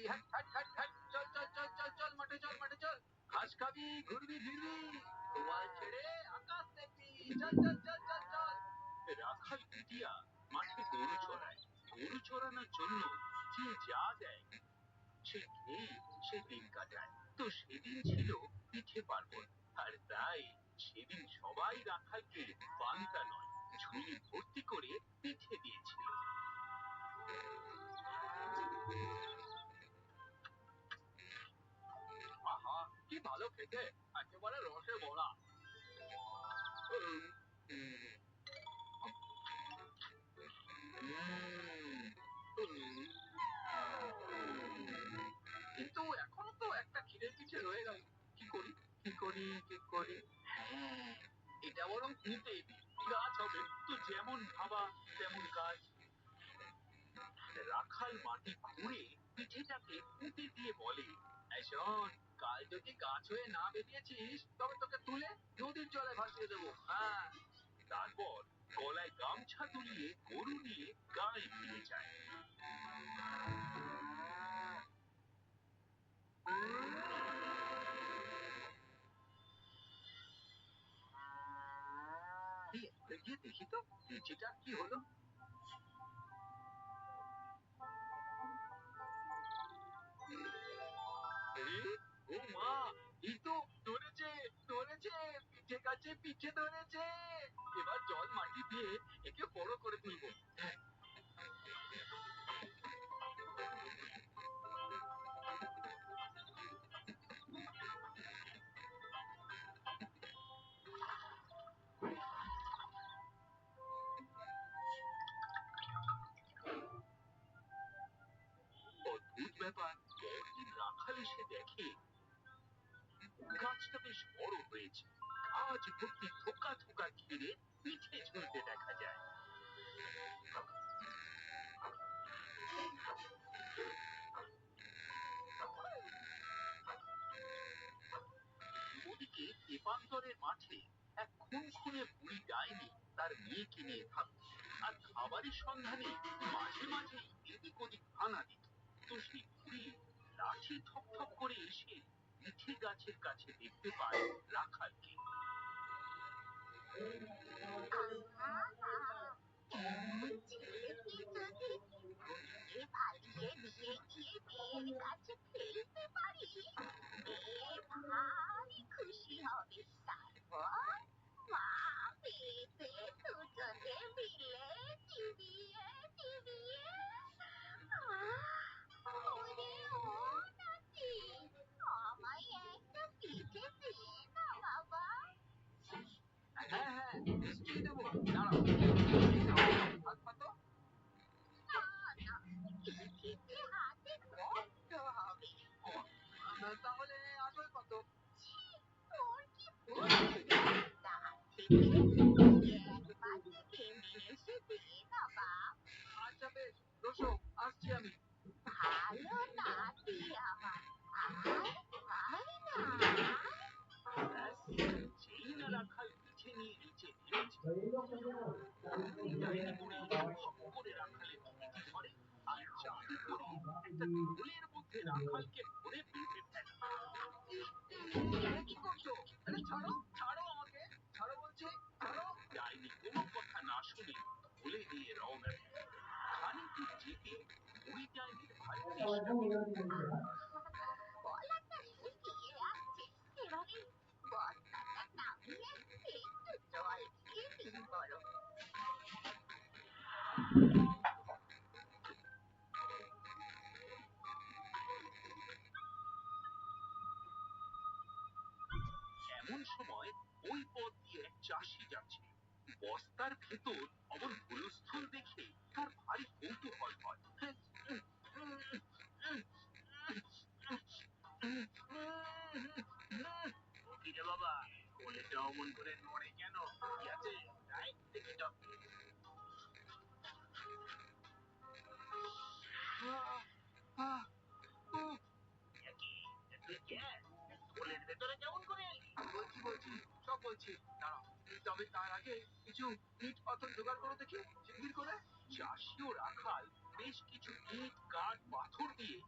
Hat hat hat hat, চল চল চল চল চল, মাঠে চল মাঠে চল, ঘাস খাবি, ঘুরবি ফিরবি, গোয়াল ছেড়ে আকাশ দেখবি, চল চল চল চল চল। রাখাল বিটিয়া মাঠে গরু চড়ায়। গরু চড়ানোর জন্য যে যা দেয় সে খেয়ে সে দিন কাটায়। তো সেদিন ছিল পিঠে পার্বণ, আর তাই সেদিন সবাই রাখালকে পান্তা নয়, ঝুলি ভর্তি করে পিঠে দিয়েছিল। আহা, কি ভালো খেতে, একেবারে রসে ভরা। কিন্তু এখনো তো একটা খিদের পিঠে রয়ে গেল। কি করি কি করি কি করি? হ্যাঁ, এটা বরং পুঁতে দিই, গাছ হবে তো। যেমন ভাবা তেমন কাজ। রাখাল মাটি খুঁড়ে পিঠেটাকে পুঁতে দিয়ে বলে, এই শোন, কাল যদি গাছ হয়ে না বেরিয়েছিস তবে তোকে তুলে নদীর জলে ভাসিয়ে দেবো। হ্যাঁ। তারপর গলায় গামছা তুলিয়ে গরু নিয়ে গায়ে ফিরে যায়। গিয়ে দেখি তো পিঠেটা কি হলো। ও মা, এই তো ধরেছে ধরেছে, পিঠে গাছে পিঠে ধরেছে। এবার জল মাটি দিয়ে একে বড় করে তুলবো। অদ্ভুত ব্যাপার, পরদিন রাখাল এসে দেখে গাছটা বেশ বড় হয়েছে। গাছ ভর্তি থোকা থোকা ঘিরে পিঠে ঝুলতে দেখা যায়। ওদিকে তেপান্তরের মাঠে এক খুনখুনে বুড়ি ডাইনি তার মেয়েকে নিয়ে থাকত, আর খাবারের সন্ধানে মাঝে মাঝে এদিক ওদিক হানা দিত। তো সেই বুড়ি লাঠি ঠক ঠক করে এসে পিঠে গাছের কাছে দেখতে পায় রাখালকে। খুশি হবে তারপর মা পেতে দুজনে মিলে চিবিয়ে চিবিয়ে ওরে ও নাতি, আমায় একটা পিঠে দে না বাবা। হ্যাঁ হ্যাঁ, নিশ্চয়ই দেবো, দাঁড়াও। হাত পাতো। না না, পিঠেতে হাতে কষ্ট হবে। তাহলে আসল কত? তোর কি ভুল? তার থেকে এক পাশে নেমে এসে দে না বাপ। আচ্ছা বেশ, বসো, আসছি আমি। ভালো নাতি আমার, আয় না। যেই না রাখাল পিঠে নিয়ে নিচে নেমেছে, ডাইনি বুড়ি হপ করে রাখালের পিঠে ধরে আর জাদু করে একটা ঝোলের মধ্যে রাখালকে ভরে পেটে ফেলে। কি করছো? আরে ছাড়ো ছাড়ো আমাকে, ছাড়ো বলছি, ছাড়ো। ডাইনি কোনো কথা না শুনে ভুলে নিয়ে রওনা দেয়। খানিক দূর যেতে বুড়ি ডাইনির ভারী তেষ্টা পেল। গলাটা শুকিয়ে আসছে, এবারে বস্তাটা নামিয়ে একটু জল খেয়ে নিই বরং। এমন সময় ওই পথ দিয়ে এক চাষি যাচ্ছে। বস্তার ভেতর অমন হুলস্থুল দেখে তার ভারী কৌতূহল হয়। কি রে বাবা, কোলেটা অমন করে নড়ে কেন? কি আছে? তাই দেখি তো। কোলের ভেতরে কেমন করে এলি? বলছি বলছি, সব বলছি, দাঁড়াও। তবে তার আগে কিছু ইট পাথর জোগাড় করো দেখি, শিগগির করে। চাষি ও রাখাল বেশ কিছু ইট কাঠ পাথর দিয়ে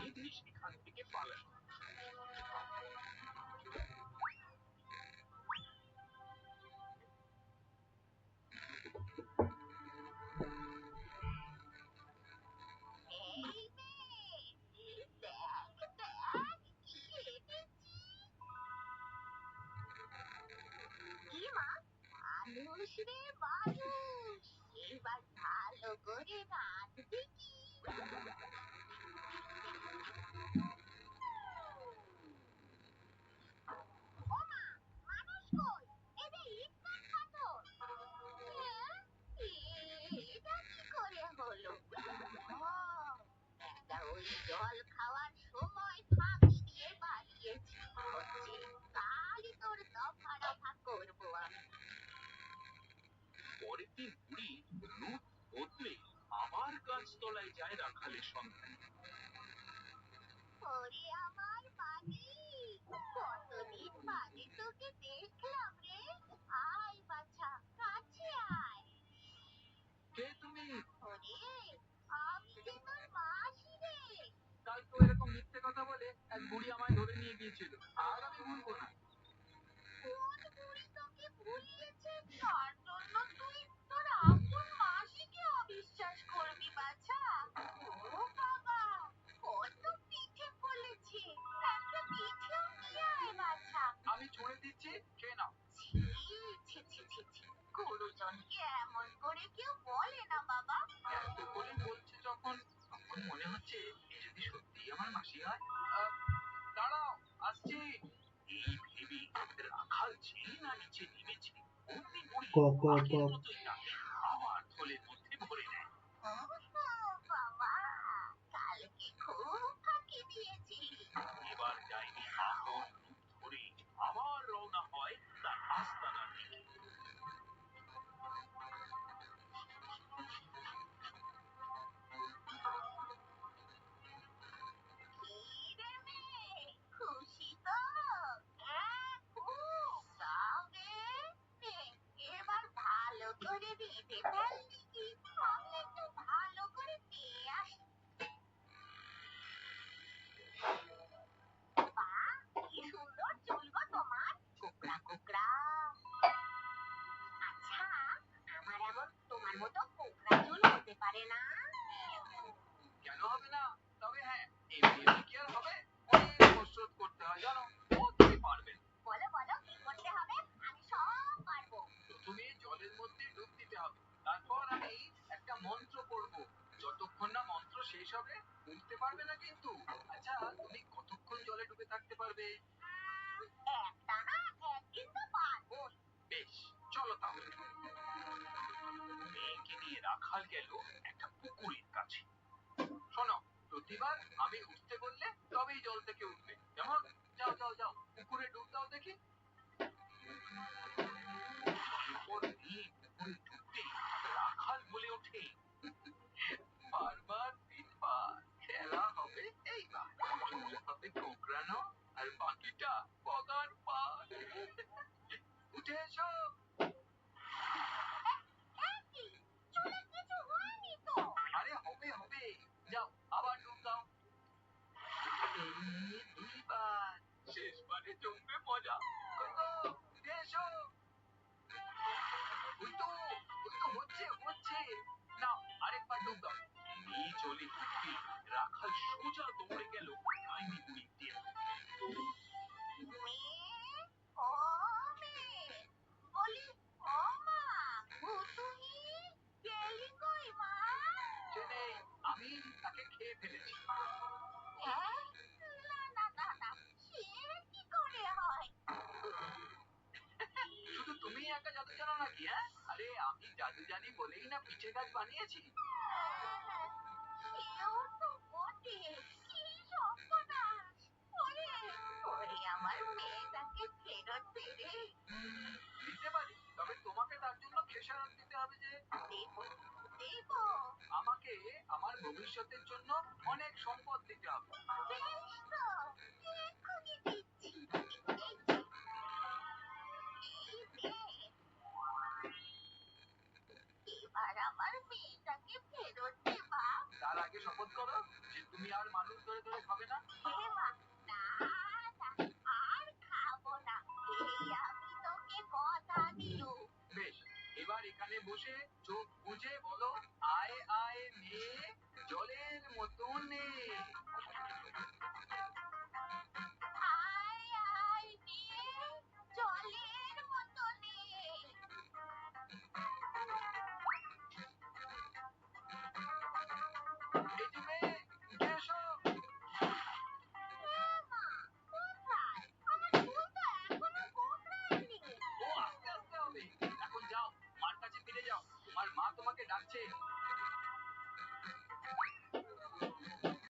বেঁধে সেখান থেকে পালায়। মানুষ রে মানুষ, এবার ভালো করে রাঁধবি কি? ওমা, মানুষ কই? এ যে ইফতার খাতর। এটা কি করে হলো? একটা ওই জল খাওয়ার সময় ফাঁকি দিয়ে পালিয়েছি হচ্ছে, কালই তোর দফা রফা করবো আমি। পরের দিন বুড়ি রূপ বদলে আবার গাছতলায় যায় রাখালের সন্ধানে। ওরে আমার মানিক, কতদিন বাদে তোকে দেখলাম রে। আয় বাছা, কাছে আয়। কে তুমি? ওরে, আমি যে তোর মাসি রে। কাল তো এরকম মিথ্যে কথা বলে এক বুড়ি আমায় ধরে নিয়ে গিয়েছিল, আর আমি ভুলবো না। কোন বুড়ি তোকে ভুলিয়েছে তার জন্য তুই তোর আপন মাসিকে অবিশ্বাস করবি বাছা? ও বাবা, কত পিঠে ফলেছে, একটা পিঠেও নিয়ে আয় বাছা। আমি ছুঁড়ে দিচ্ছি, খেয়ে নাও। ছি ছি ছি ছি ছি, গুরুজনকে এমন করে কেউ বলে না বাবা। এত করে বলছে যখন, তখন মনে হচ্ছে এ যদি সত্যি আমার মাসি হয়। দাঁড়াও, আসছি। এই ভেবে রাখাল যেই না নিচে নেমেছে, অমনি বুড়ি আগের মতোই তাকে আবার থলের মধ্যে ভরে নেয়। বাবা, কালকে খুব ফাঁকি দিয়েছিলি। এবার ডাইনি আপন রূপ ধরে আবার রওনা হয় তার আস্তানার দিকে। কি রে মেয়ে, খুশি তো? হ্যাঁ, খুব। তবে নে, এবার ভালো করে রেঁধে ফেললি কি? আমি একটু ভালো করে নিয়ে আসি। বাহ, কি সুন্দর চুল গো তোমার, কোকড়া কোকড়া। আচ্ছা, আমার এমন তোমার মতো কোকড়া চুল হতে পারে না? কেন হবে না? তবে হ্যাঁ, এমনি এমনি কি আর হবে? অনেক কসরত করতে হয় জানো। ও তুমি পারবেন। বলো বলো, কি করতে হবে? আমি সব পারবো। প্রথমে জলের মধ্যে ডুব দিতে হবে, তারপর আমি একটা মন্ত্র পড়বো। যতক্ষণ না মন্ত্র শেষ হবে উঠতে পারবে না কিন্তু। আচ্ছা, তুমি কতক্ষণ জলে ডুবে থাকতে পারবে? একটা না একদিন তো পারবো। বেশ, চলো তাহলে। মেয়েকে নিয়ে রাখাল গেল একটা পুকুরের কাছে। শোনো, প্রতিবার আমি উঠতে বললে তবেই জল থেকে উঠবে, কেমন? যাও যাও যাও, পুকুরে ডুব দাও দেখি। এরপর মেয়ে পুকুরে ঢুকতেই রাখাল বলে ওঠে, বারবার তিনবার খেলা হবে এইবার। চুল হবে কোঁকড়ানো আর বাকিটা পগার পার। উঠে এসো। কি, চুলের কিছু হয়নি তো? আরে হবে হবে, যাও আবার ডুব দাও। এই দুইবার, শেষবারে জমবে মজা। কই গো, উঠে এসো। ওই তো হচ্ছে হচ্ছে। নাও আরেকবার ডুব দাও। এই জলে ঢুকতে রাখাল সোজা দৌড়ে গেল ডাইনি বুড়ির টেনে। মেয়ে, ও মেয়ে, বলি ও মা, ভুতুনি, গেলি কই মা? সে নেই, আমি তাকে খেয়ে ফেলেছি। হ্যাঁ? না না না না, সে কি করে হয়? শুধু তুমি একা জাদু জানো নাকি? হ্যাঁ, আরে আমি জাদু জানি বলেই না পিঠে গাছ বানিয়েছি। সেও তো বটে, কি সর্বনাশ! ওরে, ওরে আমার মেয়েটাকে ফেরত দে রে। দিতে পারি, তবে তোমাকে তার জন্য খেসারত দিতে হবে যে দেব, দেব। আমাকে আমার ভবিষ্যতের জন্য অনেক সম্পদ দিতে হবে। বেশ তো, এক্ষুনি দিচ্ছি। এই যে, এই নে। এবার আমার মেয়েটাকে ফেরত দে বাপ। তার আগে শপথ করো যে তুমি আর মানুষ ধরে ধরে খাবে না। হে মা, না না, আর খাবো না। এই আমি তোকে কথা দিলুম। বেশ, এবার এখানে বসে চোখ বুজে বলো, আয় আয় মেয়ে, জলের মতো নে। আয় আয় মেয়ে, জলের মতো নে। এই যে মেয়ে, উঠে এসো। এ মা, কোথায়? আমার চুল তো এখনো কোঁকড়ায়নি। ও আস্তে আস্তে হবে। এখন যাও, মার কাছে ফিরে যাও, তোমার মা তোমাকে ডাকছে।